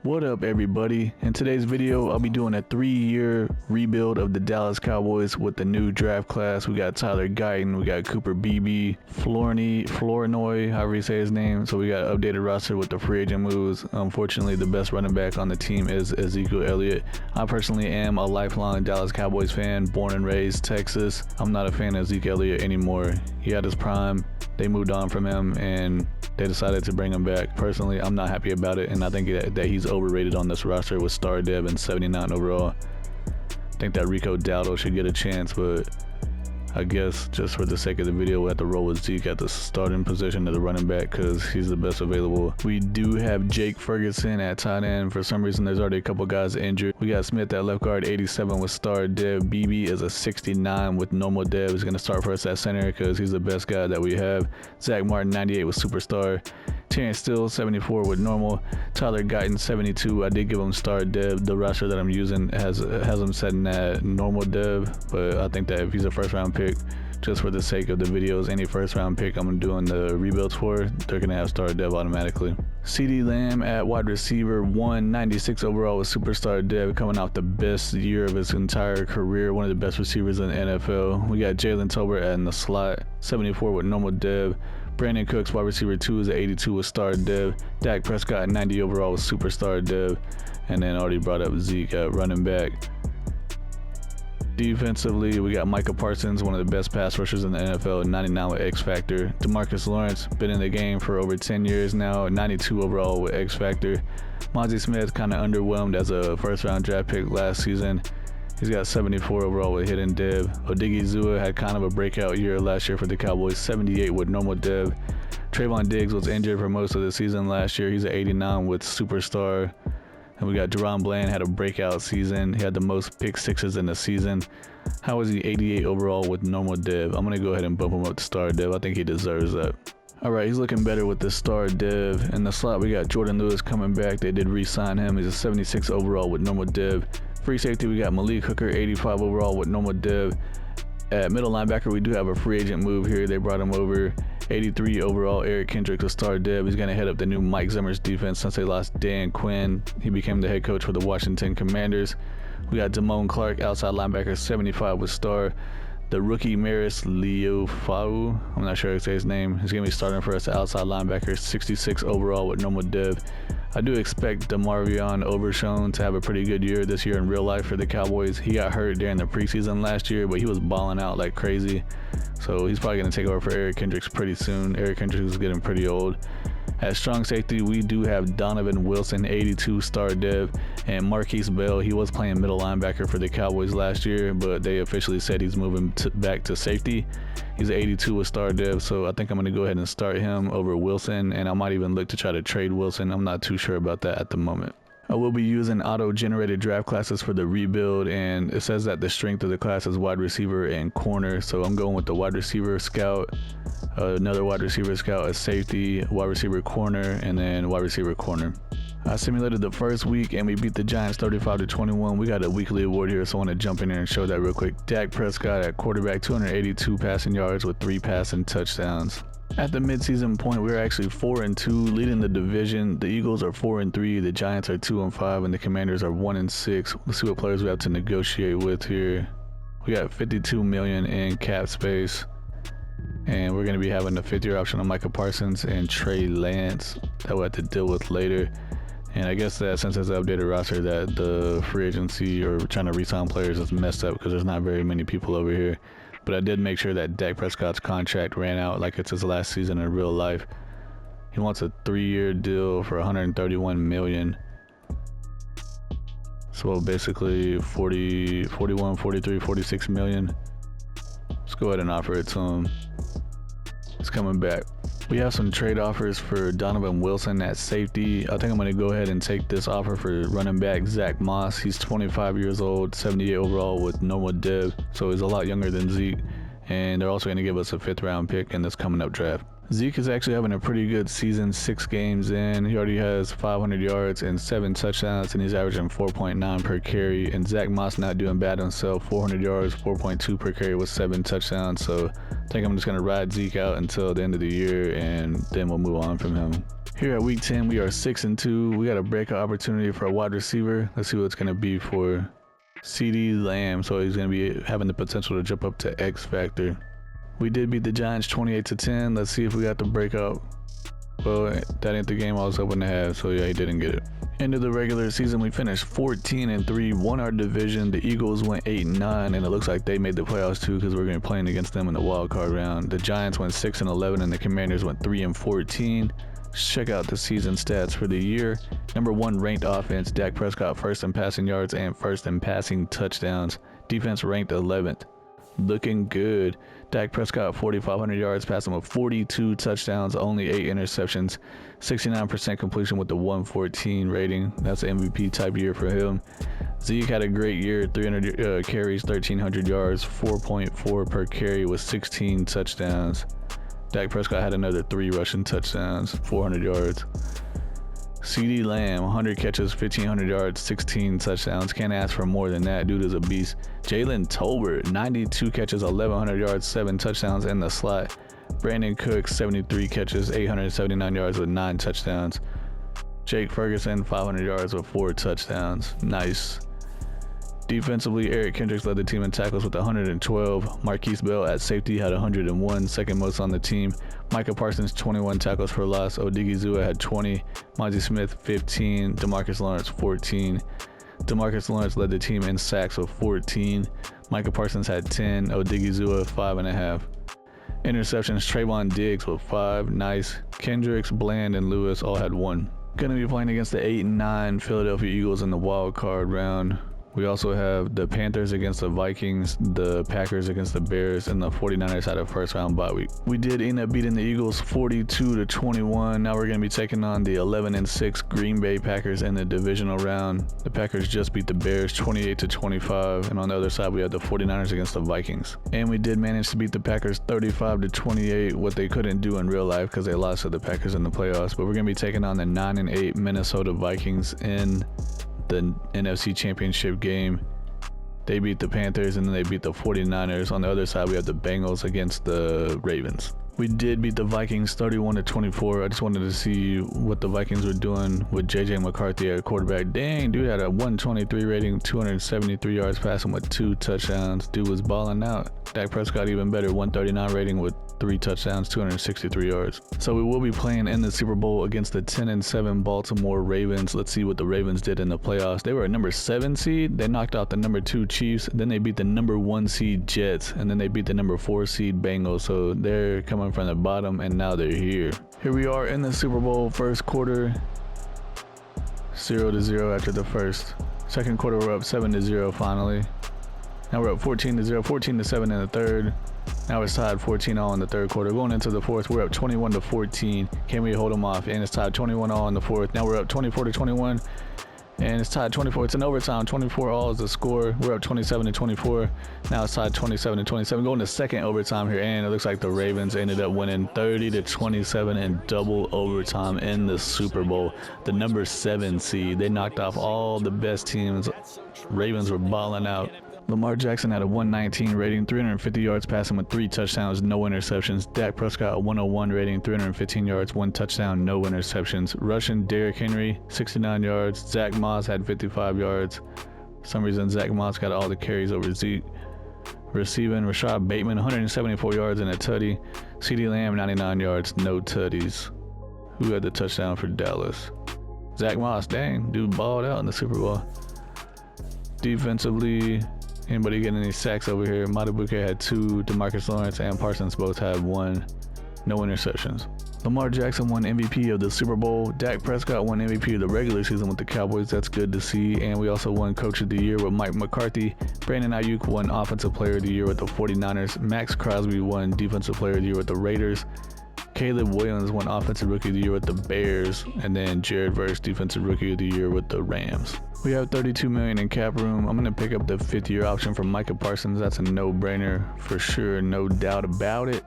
What up, everybody? In today's video, I'll be doing a 3-year rebuild of the Dallas Cowboys with the new draft class. We got Tyler Guyton, we got Cooper Beebe, Flournoy, however you say his name. So we got an updated roster with the free agent moves. Unfortunately, the best running back on the team is Ezekiel Elliott. I personally am a lifelong Dallas Cowboys fan, born and raised Texas. I'm not a fan of Ezekiel Elliott anymore. He had his prime. They moved on from him and they decided to bring him back. Personally, I'm not happy about it, and I think that he's overrated on this roster with star dev and 79 overall. I think that Rico Dowdle should get a chance, but I guess just for the sake of the video, we'll have to roll with Zeke at the starting position of the running back because he's the best available. We do have Jake Ferguson at tight end. For some reason, there's already a couple guys injured. We got Smith at left guard, 87 with star dev. BB is a 69 with normal dev. He's going to start for us at center because he's the best guy that we have. Zach Martin, 98 with superstar. Terrence Steele, 74 with normal. Tyler Guyton, 72. I did give him star dev. The roster that I'm using has him setting at normal dev, but I think that if he's a first round pick, just for the sake of the videos, any first round pick I'm doing the rebuilds for, they're gonna have star dev automatically. CeeDee Lamb at wide receiver, 196 overall with superstar dev, coming off the best year of his entire career, one of the best receivers in the NFL. We got Jalen Tolbert in the slot, 74 with normal dev. Brandon Cooks, wide receiver 2, is at 82 with star dev. Dak Prescott, 90 overall with superstar dev. And then already brought up Zeke at running back. Defensively, we got Micah Parsons, one of the best pass rushers in the NFL, 99 with X Factor. DeMarcus Lawrence, been in the game for over 10 years now, 92 overall with X Factor. Mozzie Smith, kind of underwhelmed as a first round draft pick last season. He's got 74 overall with hidden dev. Odigizua had kind of a breakout year last year for the Cowboys, 78 with normal dev. Trayvon Diggs was injured for most of the season last year. He's at 89 with superstar. And we got Jerron Bland, had a breakout season. He had the most pick sixes in the season. How was he 88 overall with normal dev? I'm going to go ahead and bump him up to star dev. I think he deserves that. All right, he's looking better with the star dev. In the slot, we got Jordan Lewis coming back. They did re-sign him. He's a 76 overall with normal dev. Free safety, we got Malik Hooker, 85 overall with normal dev. At middle linebacker, we do have a free agent move here. They brought him over, 83 overall. Eric Kendricks, a star dev. He's going to head up the new Mike Zimmer's defense since they lost Dan Quinn. He became the head coach for the Washington Commanders. We got Damone Clark, outside linebacker, 75 with star. The rookie Maris Leofau, I'm not sure how to say his name. He's going to be starting for us outside linebacker, 66 overall with normal dev. I do expect DeMarvion Overshown to have a pretty good year this year in real life for the Cowboys. He got hurt during the preseason last year, but he was balling out like crazy. So he's probably going to take over for Eric Kendricks pretty soon. Eric Kendricks is getting pretty old. At strong safety, we do have Donovan Wilson, 82 star dev, and Marquise Bell. He was playing middle linebacker for the Cowboys last year, but they officially said he's moving back to safety. He's 82 with star dev, so I think I'm going to go ahead and start him over Wilson, and I might even look to try to trade Wilson. I'm not too sure about that at the moment. I will be using auto-generated draft classes for the rebuild, and it says that the strength of the class is wide receiver and corner, so I'm going with the wide receiver scout, another wide receiver scout, a safety, wide receiver corner, and then wide receiver corner. I simulated the first week and we beat the Giants 35-21. We got a weekly award here, so I want to jump in here and show that real quick. Dak Prescott at quarterback, 282 passing yards with 3 passing touchdowns. At the midseason point, we were actually 4-2, leading the division. The Eagles are 4-3, the Giants are 2-5, and the Commanders are 1-6. Let's see what players we have to negotiate with here. We got $52 million in cap space, and we're going to be having the 5th-year option on Micah Parsons and Trey Lance that we'll have to deal with later. And I guess that since it's an updated roster, that the free agency or trying to re-sign players is messed up because there's not very many people over here. But I did make sure that Dak Prescott's contract ran out like it's his last season in real life. He wants a 3-year deal for $131 million. So basically 41, 43, 46 million. Let's go ahead and offer it to him. It's coming back. We have some trade offers for Donovan Wilson at safety. I think I'm going to go ahead and take this offer for running back Zach Moss. He's 25 years old, 78 overall with normal dev, so he's a lot younger than Zeke. And they're also going to give us a 5th round pick in this coming up draft. Zeke is actually having a pretty good season, 6 games in. He already has 500 yards and 7 touchdowns, and he's averaging 4.9 per carry. And Zach Moss not doing bad himself, 400 yards, 4.2 per carry with 7 touchdowns. So I think I'm just going to ride Zeke out until the end of the year, and then we'll move on from him. Here at week 10, we are 6-2. We got a breakout opportunity for a wide receiver. Let's see what it's going to be for CeeDee Lamb. So he's going to be having the potential to jump up to X Factor. We did beat the Giants 28-10. Let's see if we got the breakout. Well, that ain't the game I was hoping to have. So yeah, he didn't get it. End of the regular season, we finished 14-3, won our division. The Eagles went 8-9, and it looks like they made the playoffs too because we're going to be playing against them in the wild card round. The Giants went 6-11, and the Commanders went 3-14. Check out the season stats for the year. Number 1 ranked offense, Dak Prescott first in passing yards and first in passing touchdowns. Defense ranked 11th. Looking good. Dak Prescott 4,500 yards, passing with 42 touchdowns, only 8 interceptions, 69% completion with the 114 rating. That's an MVP type year for him. Zeke had a great year, 300 carries, 1,300 yards, 4.4 per carry with 16 touchdowns. Dak Prescott had another 3 rushing touchdowns, 400 yards. CeeDee Lamb, 100 catches, 1,500 yards, 16 touchdowns. Can't ask for more than that. Dude is a beast. Jalen Tolbert, 92 catches, 1,100 yards, 7 touchdowns in the slot. Brandon Cooks, 73 catches, 879 yards with 9 touchdowns. Jake Ferguson, 500 yards with 4 touchdowns. Nice. Defensively, Eric Kendricks led the team in tackles with 112. Marquise Bell at safety had 101, second most on the team. Micah Parsons, 21 tackles for loss. Odigizua had 20. Monty Smith, 15. Demarcus Lawrence, 14. Demarcus Lawrence led the team in sacks with 14. Micah Parsons had 10. Odigizua, 5.5. Interceptions, Trayvon Diggs with 5. Nice. Kendricks, Bland, and Lewis all had 1. Gonna be playing against the 8-9 Philadelphia Eagles in the wild card round. We also have the Panthers against the Vikings, the Packers against the Bears, and the 49ers had a first round bye week. We did end up beating the Eagles 42-21. Now we're going to be taking on the 11-6 Green Bay Packers in the divisional round. The Packers just beat the Bears 28-25, and on the other side we have the 49ers against the Vikings. And we did manage to beat the Packers 35-28, what they couldn't do in real life because they lost to the Packers in the playoffs. But we're going to be taking on the 9-8 Minnesota Vikings in the NFC Championship game. They beat the Panthers and then they beat the 49ers. On the other side, we have the Bengals against the Ravens. We did beat the Vikings 31-24. I just wanted to see what the Vikings were doing with JJ McCarthy at quarterback. Dang, dude had a 123 rating, 273 yards passing with 2 touchdowns. Dude was balling out. Dak Prescott even better, 139 rating with 3 touchdowns, 263 yards. So we will be playing in the Super Bowl against the 10-7 Baltimore Ravens. Let's see what the Ravens did in the playoffs. They were a number 7 seed. They knocked out the number 2 Chiefs. Then they beat the number 1 seed Jets. And then they beat the number 4 seed Bengals. So they're coming from the bottom and now they're here. Here we are in the Super Bowl, first quarter, 0-0 after the first. Second quarter, we're up 7-0 finally. Now we're up 14-0, 14-7 in the third. Now it's tied 14-all in the third quarter. Going into the fourth, we're up 21-14. Can we hold them off? And it's tied 21-all in the fourth. Now we're up 24-21. And it's tied 24. It's an overtime. 24-all is the score. We're up 27-24. Now it's tied 27-27. Going to second overtime here, and it looks like the Ravens ended up winning 30-27 in double overtime in the Super Bowl. The number 7 seed. They knocked off all the best teams. Ravens were balling out. Lamar Jackson had a 119 rating, 350 yards passing with 3 touchdowns, no interceptions. Dak Prescott, a 101 rating, 315 yards, 1 touchdown, no interceptions. Rushing, Derrick Henry, 69 yards. Zach Moss had 55 yards. For some reason, Zach Moss got all the carries over Zeke. Receiving, Rashad Bateman, 174 yards and a tutty. CeeDee Lamb, 99 yards, no tutties. Who had the touchdown for Dallas? Zach Moss, dang, dude balled out in the Super Bowl. Defensively, anybody getting any sacks over here? Matabuke had 2. Demarcus Lawrence and Parsons both had 1. No interceptions. Lamar Jackson won MVP of the Super Bowl. Dak Prescott won MVP of the regular season with the Cowboys. That's good to see. And we also won Coach of the Year with Mike McCarthy. Brandon Ayuk won Offensive Player of the Year with the 49ers. Max Crosby won Defensive Player of the Year with the Raiders. Caleb Williams won Offensive Rookie of the Year with the Bears, and then Jared Verse Defensive Rookie of the Year with the Rams. We have $32 million in cap room. I'm gonna pick up the 5th-year option from Micah Parsons. That's a no-brainer for sure, no doubt about it.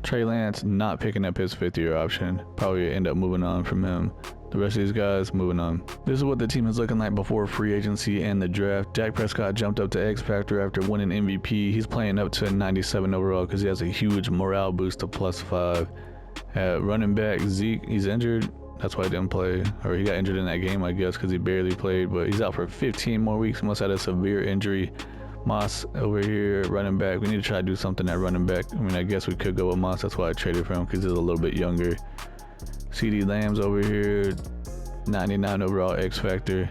Trey Lance not picking up his 5th-year option. Probably end up moving on from him. The rest of these guys moving on. This is what the team is looking like before free agency and the draft. Dak Prescott jumped up to X Factor after winning MVP. He's playing up to a 97 overall because he has a huge morale boost to +5. At running back, Zeke, he's injured. That's why he didn't play, or he got injured in that game, I guess, because he barely played. But he's out for 15 more weeks. Must have had a severe injury. Moss over here, running back. We need to try to do something at running back. I mean, I guess we could go with Moss. That's why I traded for him, because he's a little bit younger. CD Lamb's over here, 99 overall X Factor.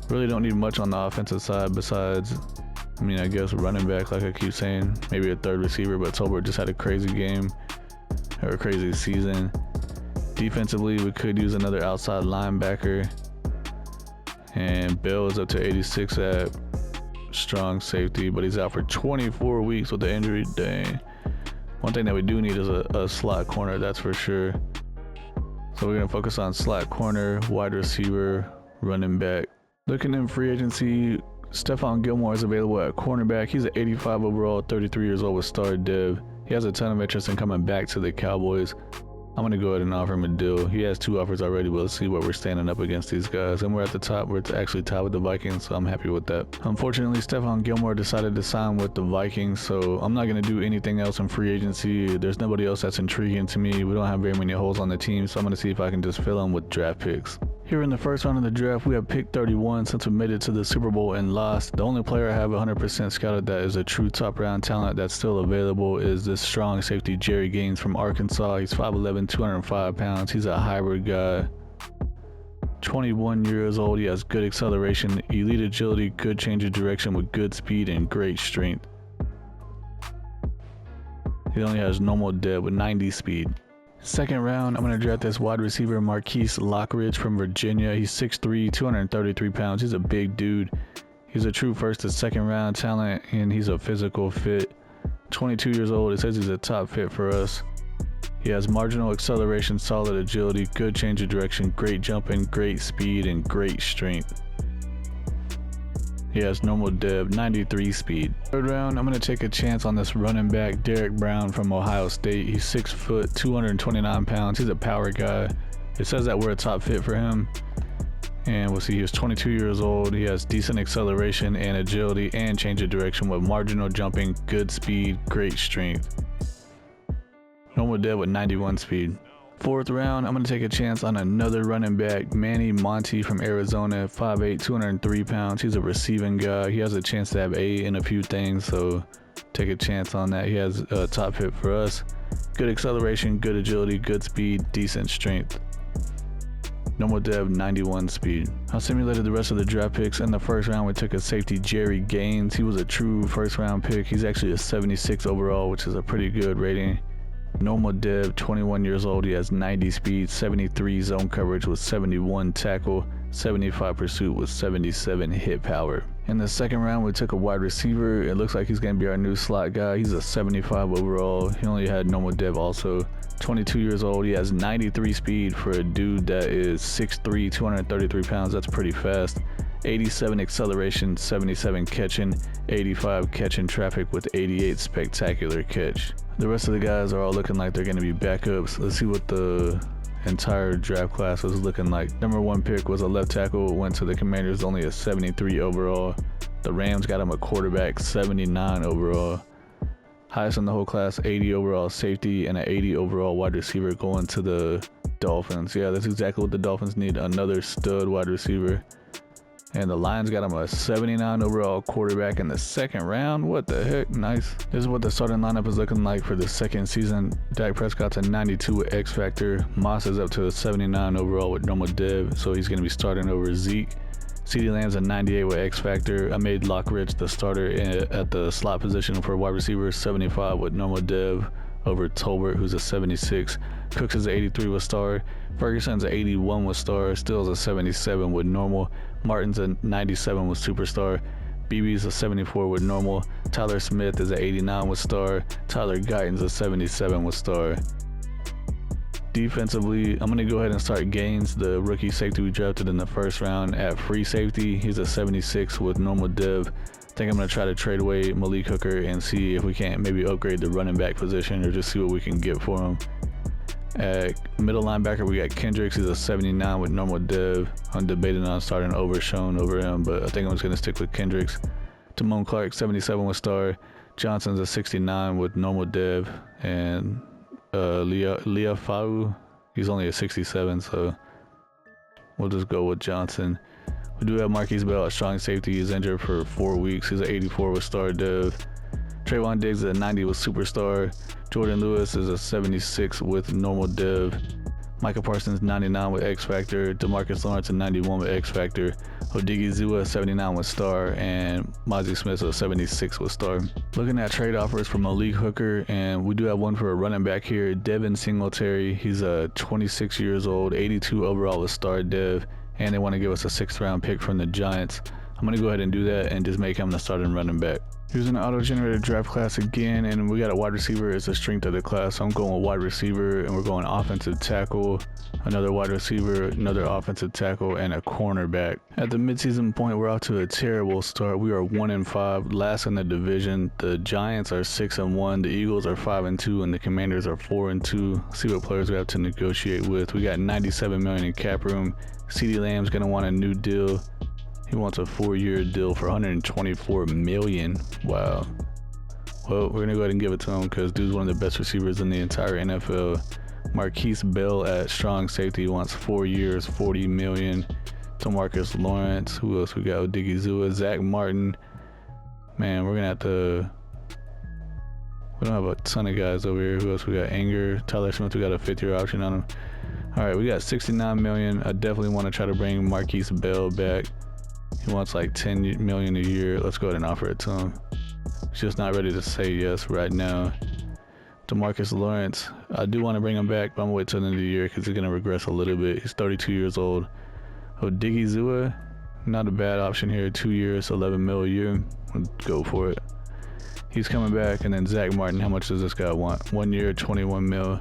Really don't need much on the offensive side besides, I mean, I guess running back, like I keep saying. Maybe a third receiver, but Tolbert just had a crazy game, or a crazy season. Defensively, we could use another outside linebacker. And Bell is up to 86 at strong safety, but he's out for 24 weeks with the injury. Dang. One thing that we do need is a slot corner, that's for sure. So we're going to focus on slot corner, wide receiver, running back. Looking in free agency, Stephon Gilmore is available at cornerback. He's an 85 overall, 33 years old with star dev. He has a ton of interest in coming back to the Cowboys. I'm going to go ahead and offer him a deal. He has 2 offers already, but let's see what we're standing up against these guys. And we're at the top. We're actually tied with the Vikings, so I'm happy with that. Unfortunately, Stephon Gilmore decided to sign with the Vikings, so I'm not going to do anything else in free agency. There's nobody else that's intriguing to me. We don't have very many holes on the team, so I'm going to see if I can just fill them with draft picks. Here in the first round of the draft, we have pick 31 since we made it to the Super Bowl and lost. The only player I have 100% scouted that is a true top round talent that's still available is this strong safety Jerry Gaines from Arkansas. He's 5'11", 205 pounds. He's a hybrid guy. 21 years old. He has good acceleration, elite agility, good change of direction with good speed and great strength. He only has normal depth with 90 speed. Second round, I'm going to draft this wide receiver Marquise Lockridge from Virginia. He's 6'3", 233 pounds. He's a big dude. He's a true first to second round talent, and he's a physical fit. 22 years old. It says he's a top fit for us. He has marginal acceleration, solid agility, good change of direction, great jumping, great speed, and great strength. He has normal dev, 93 speed. Third round, I'm going to take a chance on this running back, Derek Brown from Ohio State. He's 6 foot, 229 pounds. He's a power guy. It says that we're a top fit for him. And we'll see, he was 22 years old. He has decent acceleration and agility and change of direction with marginal jumping, good speed, great strength. Normal dev with 91 speed. Fourth round, I'm going to take a chance on another running back, Manny Monty from Arizona, 5'8", 203 pounds. He's a receiving guy. He has a chance to have A in a few things, so take a chance on that. He has a top fit for us. Good acceleration, good agility, good speed, decent strength. Normal dev, 91 speed. I simulated the rest of the draft picks. In the first round, we took a safety, Jerry Gaines. He was a true first round pick. He's actually a 76 overall, which is a pretty good rating. Normal dev, 21 years old. He has 90 speed, 73 zone coverage with 71 tackle, 75 pursuit with 77 hit power. In the second round, we took a wide receiver. It looks like he's going to be our new slot guy. He's a 75 overall. He only had normal dev also. 22 years old. He has 93 speed for a dude that is 6'3", 233 pounds. That's pretty fast. 87 acceleration, 77 catching, 85 catching traffic with 88 spectacular catch. The rest of the guys are all looking like they're going to be backups. Let's see what the entire draft class was looking like. Number 1 pick was a left tackle, went to the Commanders, only a 73 overall. The Rams got him a quarterback, 79 overall. Highest in the whole class, 80 overall safety and an 80 overall wide receiver going to the Dolphins. Yeah, that's exactly what the Dolphins need, another stud wide receiver. And the Lions got him a 79 overall quarterback in the second round. What the heck? Nice. This is what the starting lineup is looking like for the second season. Dak Prescott's a 92 with X Factor. Moss is up to a 79 overall with normal dev, so he's going to be starting over Zeke. CeeDee Lamb's a 98 with X Factor. I made Lockridge the starter at the slot position for wide receiver, 75 with normal dev over Tolbert, who's a 76. Cooks is a 83 with star. Ferguson's a 81 with star. Stills a 77 with normal. Martin's a 97 with superstar. BB's a 74 with normal. Tyler Smith is a 89 with star. Tyler Guyton's a 77 with star. Defensively, I'm going to go ahead and start Gaines, the rookie safety we drafted in the first round, at free safety. He's a 76 with normal dev. I think I'm going to try to trade away Malik Hooker and see if we can't maybe upgrade the running back position or just see what we can get for him. At middle linebacker, we got Kendricks. He's a 79 with normal dev. I'm debating on starting Overshown over him, but I think I'm just going to stick with Kendricks. Timon Clark, 77 with star. Johnson's a 69 with normal dev. And Leafau, He's only a 67, so we'll just go with Johnson. We do have Marquise Bell at strong safety. He's injured for 4 weeks. He's an 84 with star dev. Trayvon Diggs is a 90 with superstar. Jordan Lewis is a 76 with normal dev. Micah Parsons 99 with X Factor. DeMarcus Lawrence a 91 with X Factor. Odigizua 79 with star, and Mozzie Smith a 76 with star. Looking at trade offers for Malik Hooker, and we do have one for a running back here, Devin Singletary. He's a 26 years old, 82 overall with star dev, and they want to give us a 6th round pick from the Giants. I'm going to go ahead and do that and just make him the starting running back. Here's an auto-generated draft class again, and we got a wide receiver as the strength of the class. So I'm going with wide receiver, and we're going offensive tackle, another wide receiver, another offensive tackle, and a cornerback. At the midseason point, we're off to a terrible start. We are 1-5, last in the division. The Giants are 6-1, the Eagles are 5-2, and the Commanders are 4-2. See what players we have to negotiate with. We got $97 million in cap room. CeeDee Lamb's gonna want a new deal. He wants a 4-year deal for $124 million. Wow. Well, we're going to go ahead and give it to him because dude's one of the best receivers in the entire NFL. Marquise Bell at strong safety wants 4 years, $40 million. DeMarcus Lawrence. Who else we got? Odigizua. Zach Martin. Man, we're going to have to... We don't have a ton of guys over here. Who else we got? Anger. Tyler Smith, we got a 5th-year option on him. All right, we got $69 million. I definitely want to try to bring Marquise Bell back. He wants like $10 million a year. Let's go ahead and offer it to him. He's just not ready to say yes right now. DeMarcus Lawrence, I do want to bring him back, but I'm going to wait till the end of the year because he's going to regress a little bit. He's 32 years old. Odigizua, not a bad option here. 2 years, $11 million a year. Let's go for it. He's coming back. And then Zach Martin, how much does this guy want? 1 year, $21 million.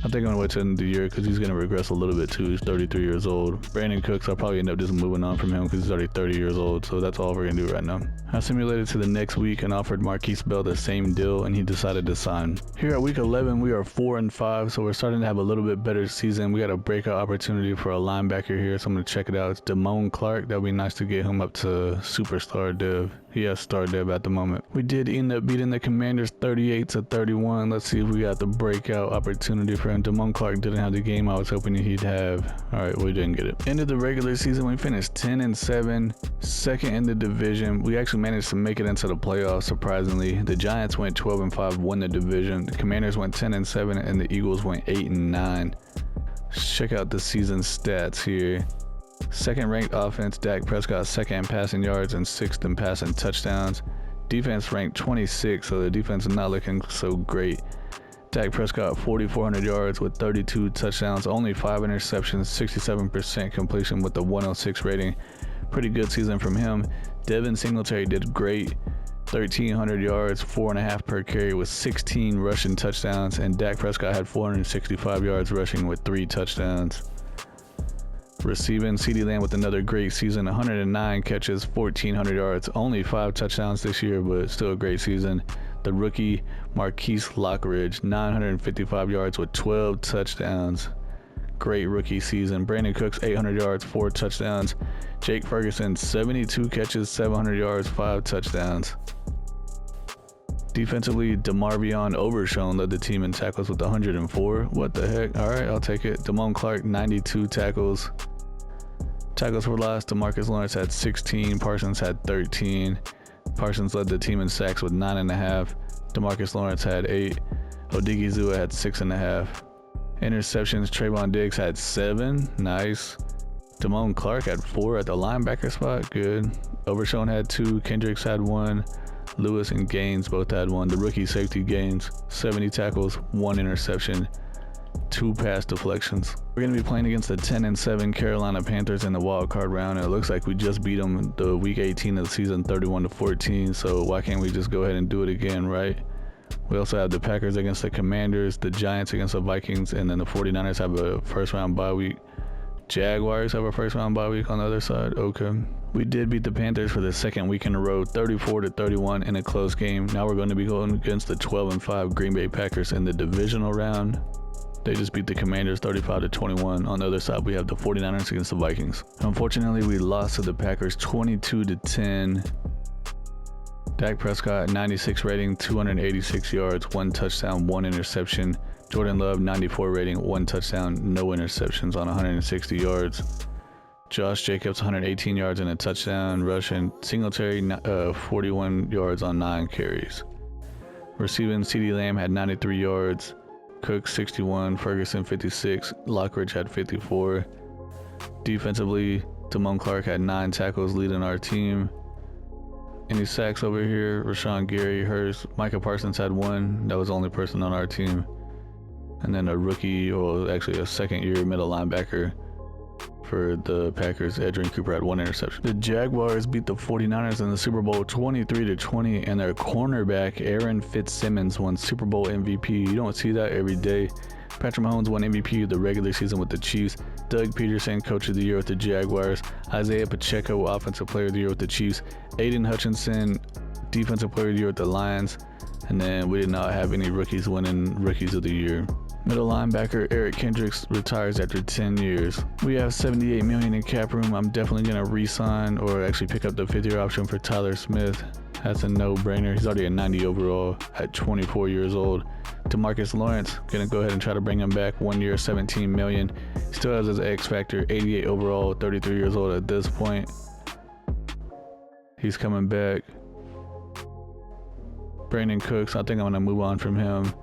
I think I'm going to wait till the end of the year because he's going to regress a little bit too. He's 33 years old. Brandon Cooks, I'll probably end up just moving on from him because he's already 30 years old. So that's all we're going to do right now. I simulated to the next week and offered Marquise Bell the same deal, and he decided to sign. Here at week 11, we are 4-5, so we're starting to have a little bit better season. We got a breakout opportunity for a linebacker here, so I'm going to check it out. It's Damone Clark. That would be nice to get him up to superstar dev. He has star dev at the moment. We did end up beating the Commanders 38-31. Let's see if we got the breakout opportunity for him. Damone Clark didn't have the game I was hoping he'd have. All right, we didn't get it. End of the regular season, we finished 10-7, second in the division. We actually managed to make it into the playoffs, surprisingly. The Giants went 12-5, won the division. The Commanders went 10-7, and the Eagles went 8-9. Check out the season stats here. Second ranked offense, Dak Prescott, second in passing yards and 6th in passing touchdowns. Defense ranked 26, so the defense is not looking so great. Dak Prescott 4,400 yards with 32 touchdowns, only 5 interceptions, 67% completion with the 106 rating. Pretty good season from him. Devin Singletary did great. 1,300 yards, 4.5 per carry with 16 rushing touchdowns, and Dak Prescott had 465 yards rushing with 3 touchdowns. Receiving, CeeDee Lamb with another great season, 109 catches, 1,400 yards, only 5 touchdowns this year, but still a great season. The rookie, Marquise Lockridge, 955 yards with 12 touchdowns. Great rookie season. Brandon Cooks, 800 yards, 4 touchdowns. Jake Ferguson, 72 catches, 700 yards, 5 touchdowns. Defensively, DeMarvion Overshown led the team in tackles with 104. What the heck? All right, I'll take it. Damone Clark, 92 tackles. Tackles for loss, DeMarcus Lawrence had 16. Parsons had 13. Parsons led the team in sacks with 9.5. DeMarcus Lawrence had 8. Odigizua had 6.5. Interceptions, Trayvon Diggs had 7. Nice. Damone Clark had 4 at the linebacker spot. Good. Overshown had 2. Kendricks had 1. Lewis and Gaines both had 1. The rookie safety Gaines, 70 tackles, 1 interception, 2 pass deflections. We're going to be playing against the 10-7 Carolina Panthers in the wild card round, and it looks like we just beat them the week 18 of the season, 31-14. So why can't we just go ahead and do it again, right? We also have the Packers against the Commanders, the Giants against the Vikings, and then the 49ers have a first-round bye week. Jaguars have a first-round bye week on the other side. Okay. We did beat the Panthers for the second week in a row, 34-31 in a close game. Now we're going to be going against the 12-5 Green Bay Packers in the divisional round. They just beat the Commanders 35-21. On the other side, we have the 49ers against the Vikings. Unfortunately, we lost to the Packers 22-10. Dak Prescott, 96 rating, 286 yards, 1 touchdown, 1 interception. Jordan Love, 94 rating, 1 touchdown, no interceptions on 160 yards. Josh Jacobs, 118 yards and a touchdown rush, and Singletary, 41 yards on 9 carries. Receiving, CeeDee Lamb had 93 yards, Cook 61, Ferguson 56, Lockridge had 54. Defensively, Damone Clark had 9 tackles leading our team. Any sacks over here? Rashawn Gary, Hurst, Micah Parsons had 1. That was the only person on our team. And then a rookie, or actually a second-year middle linebacker for the Packers, Edgerrin Cooper, had 1 interception. The Jaguars beat the 49ers in the Super Bowl 23-20, and their cornerback, Aaron Fitzsimmons, won Super Bowl MVP. You don't see that every day. Patrick Mahomes won MVP of the regular season with the Chiefs. Doug Peterson, Coach of the Year with the Jaguars. Isaiah Pacheco, Offensive Player of the Year with the Chiefs. Aiden Hutchinson, Defensive Player of the Year with the Lions. And then we did not have any rookies winning Rookies of the Year. Middle linebacker Eric Kendricks retires after 10 years. We have $78 million in cap room. I'm definitely going to re-sign or actually pick up the 5th-year option for Tyler Smith. That's a no-brainer. He's already a 90 overall at 24 years old. DeMarcus Lawrence, going to go ahead and try to bring him back. 1 year, $17 million. Still has his X factor, 88 overall, 33 years old at this point. He's coming back. Brandon Cooks, I think I'm going to move on from him.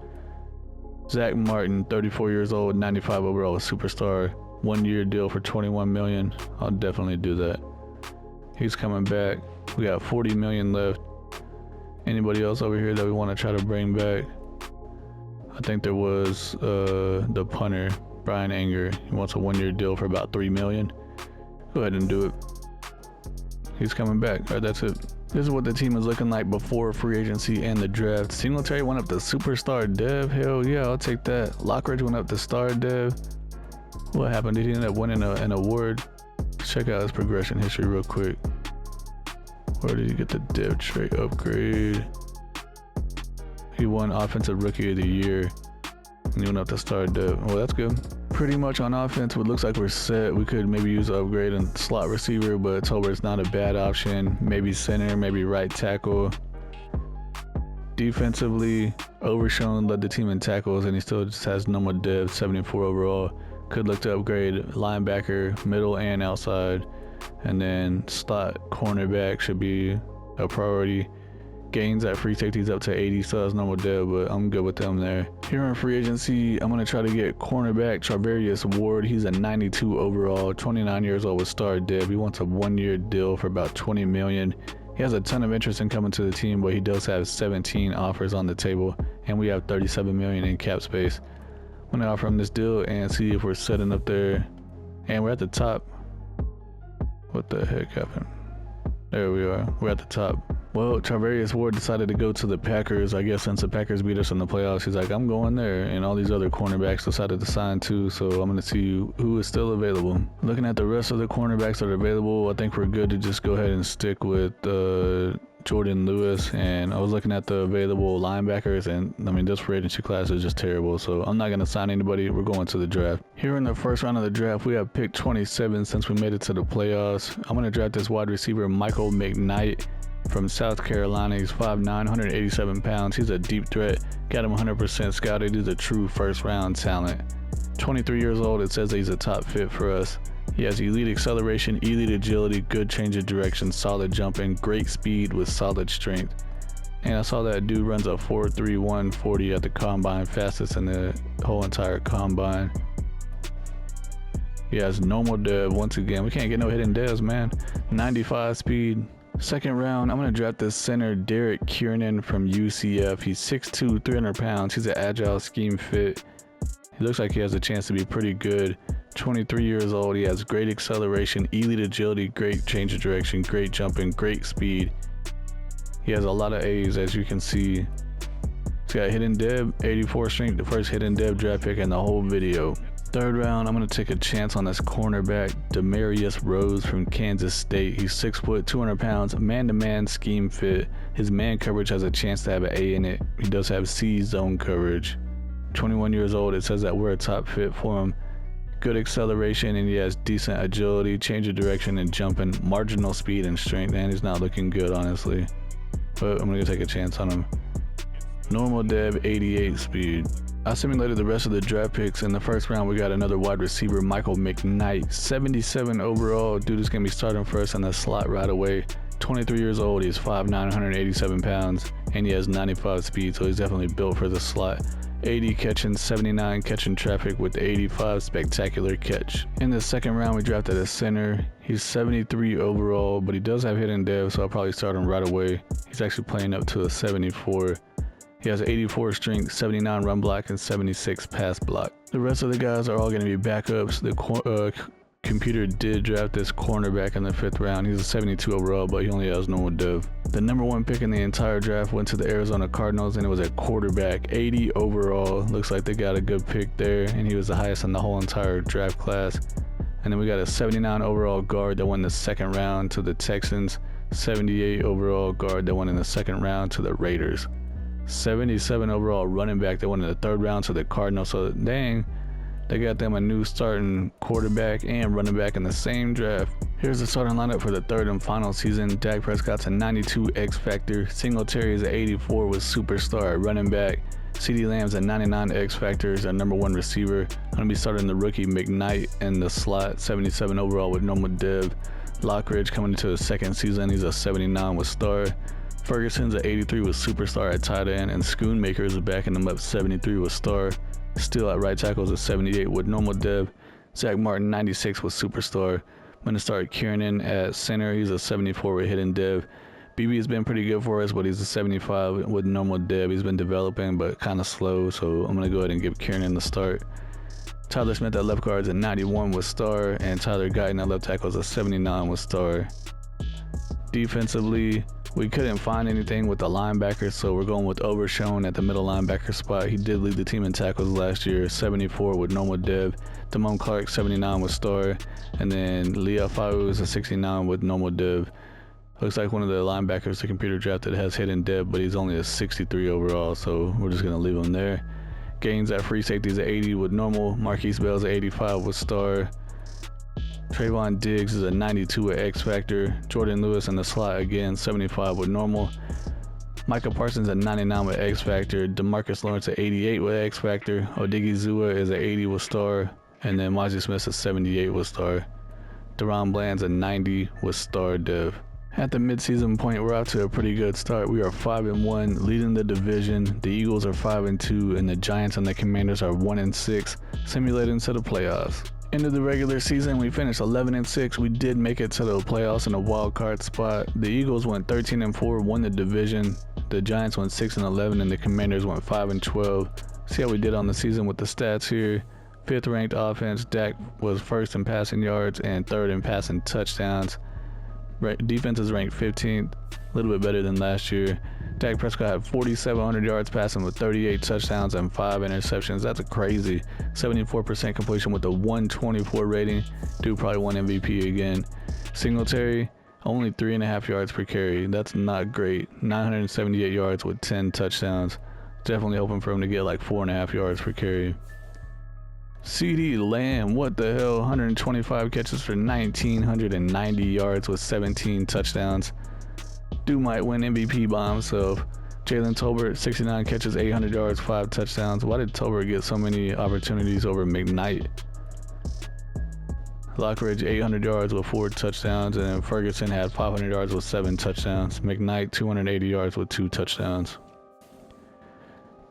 Zach Martin, 34 years old, 95 overall, superstar. 1 year deal for $21 million. I'll definitely do that. He's coming back. We got $40 million left. Anybody else over here that we want to try to bring back? I think there was the punter, Brian Anger. He wants a 1 year deal for about $3 million. Go ahead and do it. He's coming back. All right, that's it. This is what the team is looking like before free agency and the draft. Singletary went up to superstar dev. Hell yeah, I'll take that. Lockridge went up to star dev. What happened? Did he end up winning an award? Let's check out his progression history real quick. Where did he get the dev trait upgrade? He won Offensive Rookie of the Year. And he went up to star dev. Well, that's good. Pretty much on offense, it looks like we're set. We could maybe use an upgrade in slot receiver, but Tolbert's not a bad option. Maybe center, maybe right tackle. Defensively, Overshown led the team in tackles, and he still just has normal dev, 74 overall. Could look to upgrade linebacker, middle and outside. And then slot cornerback should be a priority. Gains at free safeties up to 80, so that's normal dev, but I'm good with them there. Here in free agency, I'm going to try to get cornerback Charvarius Ward. He's a 92 overall, 29 years old with star dev. He wants a 1 year deal for about $20 million. He has a ton of interest in coming to the team, but he does have 17 offers on the table, and we have $37 million in cap space. I'm going to offer him this deal and see if we're setting up there. And we're at the top. What the heck happened? There we are. We're at the top. Well, Charvarius Ward decided to go to the Packers. I guess since the Packers beat us in the playoffs, he's like, I'm going there. And all these other cornerbacks decided to sign too. So I'm going to see who is still available. Looking at the rest of the cornerbacks that are available, I think we're good to just go ahead and stick with Jordan Lewis. And I was looking at the available linebackers, and I mean, this free agency class is just terrible. So I'm not going to sign anybody. We're going to the draft. Here in the first round of the draft, we have pick 27 since we made it to the playoffs. I'm going to draft this wide receiver, Michael McKnight, from South Carolina. He's 5'9", 187 pounds. He's a deep threat. Got him 100% scouted. He's a true first-round talent. 23 years old. It says that he's a top fit for us. He has elite acceleration, elite agility, good change of direction, solid jumping, great speed with solid strength. And I saw that dude runs a 4.31 40 at the combine, fastest in the whole entire combine. He has normal dev. Once again, we can't get no hidden devs, man. 95 speed. Second round, I'm going to draft this center, Derek Kiernan from UCF. He's 6'2", 300 pounds. He's an agile scheme fit. He looks like he has a chance to be pretty good. 23 years old. He has great acceleration, elite agility, great change of direction, great jumping, great speed. He has a lot of A's, as you can see. He's got hidden dev, 84 strength, the first hidden dev draft pick in the whole video. Third round, I'm going to take a chance on this cornerback, Demarius Rose from Kansas State. He's 6 foot, 200 pounds, man-to-man scheme fit. His man coverage has a chance to have an A in it. He does have C zone coverage. 21 years old, it says that we're a top fit for him. Good acceleration, and he has decent agility, change of direction, and jumping, marginal speed and strength, and he's not looking good, honestly. But I'm going to take a chance on him. Normal Dev, 88 speed. I simulated the rest of the draft picks. In the first round, we got another wide receiver, Michael McKnight, 77 overall. Dude is going to be starting for us in the slot right away. 23 years old, he's 5'9", 187 pounds, and he has 95 speed, so he's definitely built for the slot. 80 catching, 79 catching traffic with the 85 spectacular catch. In the second round, we drafted a center. He's 73 overall, but he does have hidden dev, so I'll probably start him right away. He's actually playing up to a 74. He has 84 strength, 79 run block, and 76 pass block. The rest of the guys are all going to be backups. The computer did draft this cornerback in the 5th round. He's a 72 overall, but he only has normal dev. The number 1 pick in the entire draft went to the Arizona Cardinals, and it was at quarterback, 80 overall. Looks like they got a good pick there, and he was the highest in the whole entire draft class. And then we got a 79 overall guard that went in the 2nd round to the Texans, 78 overall guard that went in the 2nd round to the Raiders, 77 overall running back that went in the 3rd round to the Cardinals. So dang, they got them a new starting quarterback and running back in the same draft. Here's the starting lineup for the 3rd and final season. Dak Prescott's a 92 X Factor. Singletary is an 84 with superstar at running back. CeeDee Lamb's a 99 X Factor, is our number 1 receiver. I'm going to be starting the rookie McKnight in the slot, 77 overall with normal dev. Lockridge coming into his 2nd season, he's a 79 with star. Ferguson's an 83 with superstar at tight end, and Schoonmaker is backing him up, 73 with star. Still at right tackle is a 78 with normal dev. Zach Martin, 96 with superstar. I'm going to start Kiernan at center. He's a 74 with hidden dev. BB has been pretty good for us, but he's a 75 with normal dev. He's been developing, but kind of slow, so I'm going to go ahead and give Kiernan the start. Tyler Smith at left guard is a 91 with star, and Tyler Guyton at left tackle is a 79 with star. Defensively, we couldn't find anything with the linebackers, so we're going with Overshown at the middle linebacker spot. He did lead the team in tackles last year, 74 with normal dev. Damone Clark, 79 with star. And then Leah Fau is a 69 with normal dev. Looks like one of the linebackers the computer drafted has hidden dev, but he's only a 63 overall, so we're just going to leave him there. Gaines at free safety is an 80 with normal. Marquise Bell's an 85 with star. Trayvon Diggs is a 92 with X Factor. Jordan Lewis in the slot again, 75 with normal. Micah Parsons at 99 with X Factor. DeMarcus Lawrence at 88 with X Factor. Odigizua is at 80 with star. And then Mozzie Smith is 78 with star. Deron Bland's a 90 with star dev. At the midseason point, we're out to a pretty good start. We are 5-1, leading the division. The Eagles are 5-2, and the Giants and the Commanders are 1-6, simulating to the playoffs. End of the regular season, we finished 11-6. We did make it to the playoffs in a wild card spot. The Eagles went 13-4, won the division. The Giants went 6-11, and the Commanders went 5-12. See how we did on the season with the stats here. 5th ranked offense. Dak was 1st in passing yards and 3rd in passing touchdowns. Defense is ranked 15th, a little bit better than last year. Dak Prescott had 4,700 yards passing with 38 touchdowns and 5 interceptions. That's a crazy 74% completion with a 124 rating. Dude probably won MVP again. Singletary, only 3.5 yards per carry. That's not great. 978 yards with 10 touchdowns. Definitely hoping for him to get like 4.5 yards per carry. CeeDee Lamb, what the hell? 125 catches for 1,990 yards with 17 touchdowns. Dude might win MVP by himself. Jalen Tolbert, 69 catches, 800 yards, 5 touchdowns. Why did Tolbert get so many opportunities over McKnight? Lockridge, 800 yards with 4 touchdowns, and then Ferguson had 500 yards with 7 touchdowns. McKnight, 280 yards with 2 touchdowns.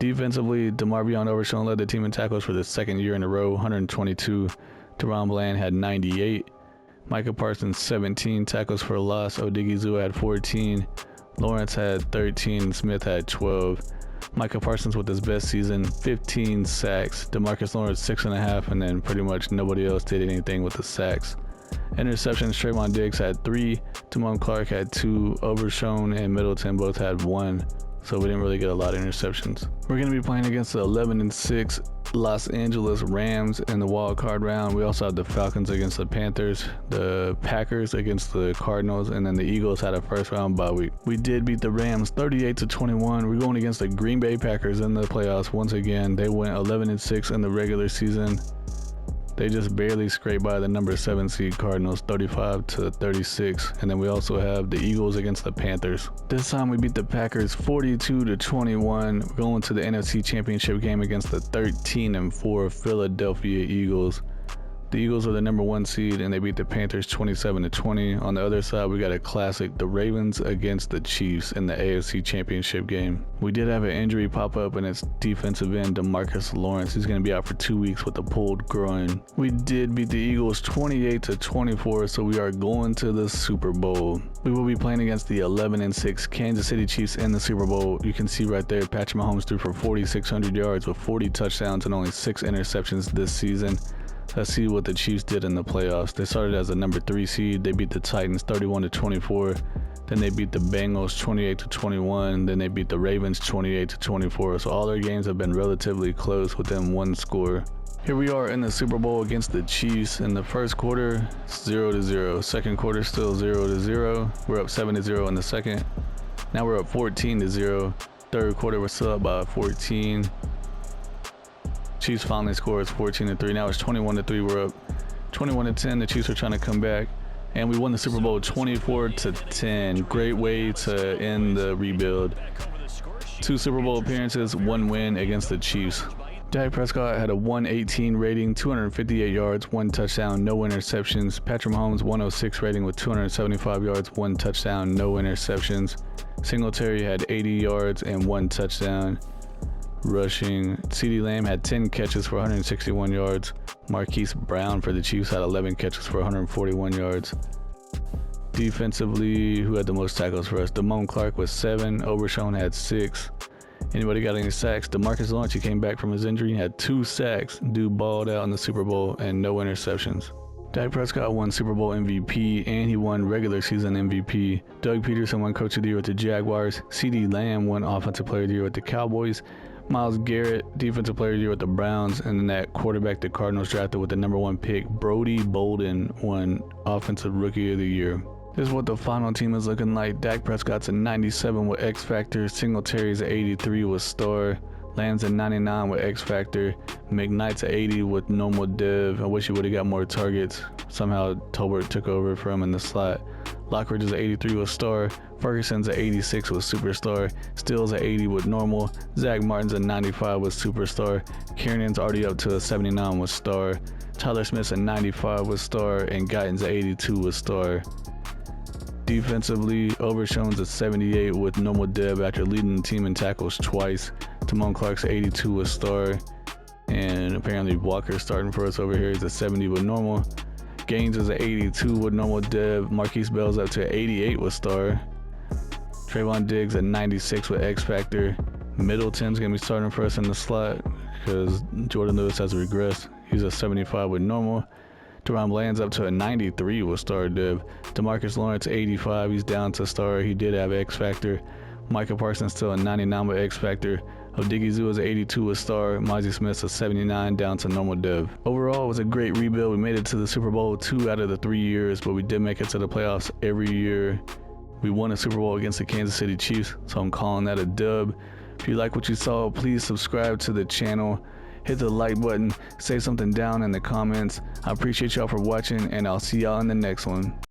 Defensively, DeMarvion Overshown led the team in tackles for the 2nd year in a row, 122. Deron Bland had 98. Micah Parsons, 17 tackles for a loss. Odigizua had 14. Lawrence had 13. Smith had 12. Micah Parsons with his best season, 15 sacks. DeMarcus Lawrence, 6.5, and then pretty much nobody else did anything with the sacks. Interceptions, Trayvon Diggs had 3. Damone Clark had 2. Overshown and Middleton both had 1. So we didn't really get a lot of interceptions. We're going to be playing against the 11-6 Los Angeles Rams in the wild card round. We also have the Falcons against the Panthers, the Packers against the Cardinals, and then the Eagles had a first round bye week. We did beat the Rams 38-21. We're going against the Green Bay Packers in the playoffs once again. They went 11-6 in the regular season. They just barely scraped by the number 7 seed Cardinals 35-36. And then we also have the Eagles against the Panthers. This time we beat the Packers 42-21. We're going to the NFC Championship game against the 13-4 Philadelphia Eagles. The Eagles are the number 1 seed and they beat the Panthers 27-20. On the other side, we got a classic, the Ravens against the Chiefs in the AFC Championship game. We did have an injury pop up and it's defensive end DeMarcus Lawrence. He's going to be out for 2 weeks with a pulled groin. We did beat the Eagles 28-24, so we are going to the Super Bowl. We will be playing against the 11-6 Kansas City Chiefs in the Super Bowl. You can see right there, Patrick Mahomes threw for 4,600 yards with 40 touchdowns and only 6 interceptions this season. Let's see what the Chiefs did in the playoffs. They started as a number 3 seed. They beat the Titans 31-24. Then they beat the Bengals 28-21. Then they beat the Ravens 28-24. So all their games have been relatively close within 1 score. Here we are in the Super Bowl against the Chiefs. In the first quarter, 0-0. Second quarter, still 0-0. We're up 7-0 in the second. Now we're up 14-0. Third quarter, we're still up by 14. Chiefs finally scores 14-3. Now it's 21-3. We're up 21-10. The Chiefs are trying to come back, and we won the Super Bowl 24-10. Great way to end the rebuild. 2 Super Bowl appearances, 1 win against the Chiefs. Dak Prescott had a 118 rating, 258 yards, 1 touchdown, no interceptions. Patrick Mahomes 106 rating with 275 yards, 1 touchdown, no interceptions. Singletary had 80 yards and 1 touchdown. Rushing, CeeDee Lamb had 10 catches for 161 yards. Marquise Brown for the Chiefs had 11 catches for 141 yards. Defensively, who had the most tackles for us? Damone Clark with 7. Overshown had 6. Anybody got any sacks? DeMarcus Lawrence, he came back from his injury, had 2 sacks. Dude balled out in the Super Bowl and no interceptions. Dak Prescott won Super Bowl MVP and he won regular season MVP. Doug Peterson won Coach of the Year with the Jaguars. CeeDee Lamb won Offensive Player of the Year with the Cowboys. Myles Garrett, Defensive Player of the Year with the Browns, and then that quarterback the Cardinals drafted with the number 1 pick, Brody Bolden, won Offensive Rookie of the Year. This is what the final team is looking like. Dak Prescott's a 97 with X Factor, Singletary's a 83 with Star, Lamb's a 99 with X Factor, McKnight's a 80 with normal dev. I wish he would have got more targets. Somehow Tolbert took over for him in the slot. Lockridge is an 83 with Star. Ferguson's an 86 with Superstar. Still's an 80 with Normal. Zach Martin's a 95 with Superstar. Kiernan's already up to a 79 with Star. Tyler Smith's a 95 with Star. And Guyton's an 82 with Star. Defensively, Overshown's a 78 with Normal Deb after leading the team in tackles twice. Damone Clark's 82 with Star. And apparently Walker's starting for us over here. He's a 70 with Normal. Gaines is an 82 with Normal Dev. Marquise Bell's up to 88 with Star. Trayvon Diggs at 96 with X Factor. Middleton's going to be starting for us in the slot because Jordan Lewis has regressed. He's a 75 with Normal. Deron Bland's up to a 93 with Star Dev. DeMarcus Lawrence 85. He's down to Star. He did have X Factor. Micah Parsons still a 99 with X Factor. Odigizua is 82 with Star. Mozzie Smith's a 79 down to Normal Dev. Overall, it was a great rebuild. We made it to the Super Bowl 2 out of the 3 years, but we did make it to the playoffs every year. We won a Super Bowl against the Kansas City Chiefs, so I'm calling that a dub. If you like what you saw, please subscribe to the channel. Hit the like button. Say something down in the comments. I appreciate y'all for watching, and I'll see y'all in the next one.